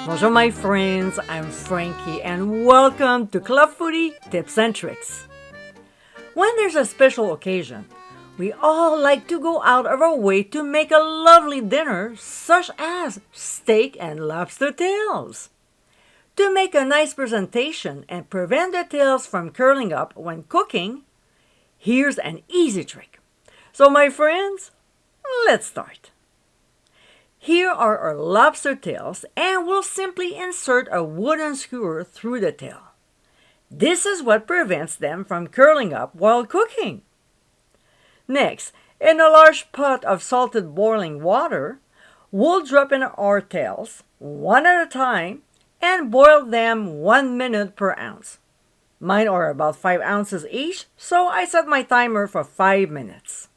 Bonjour my friends, I'm Frankie and welcome to Club Foodie Tips and Tricks. When there's a special occasion, we all like to go out of our way to make a lovely dinner such as steak and lobster tails. To make a nice presentation and prevent the tails from curling up when cooking, here's an easy trick. So my friends, let's start. Here are our lobster tails and we'll simply insert a wooden skewer through the tail. This is what prevents them from curling up while cooking. Next, in a large pot of salted boiling water, we'll drop in our tails, one at a time, and boil them 1 minute per ounce. Mine are about 5 ounces each, so I set my timer for 5 minutes.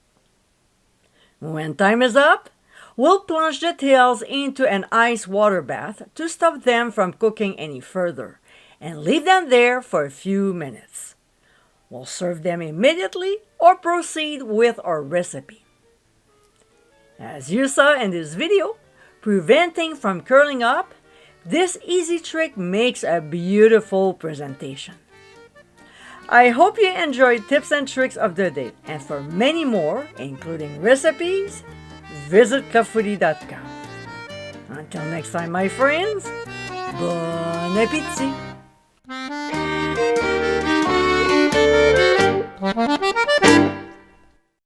When time is up, we'll plunge the tails into an ice water bath to stop them from cooking any further and leave them there for a few minutes. We'll serve them immediately or proceed with our recipe. As you saw in this video, preventing from curling up, this easy trick makes a beautiful presentation. I hope you enjoyed tips and tricks of the day, and for many more, including recipes, visit clubfoodie.com. Until next time, my friends, bon appétit!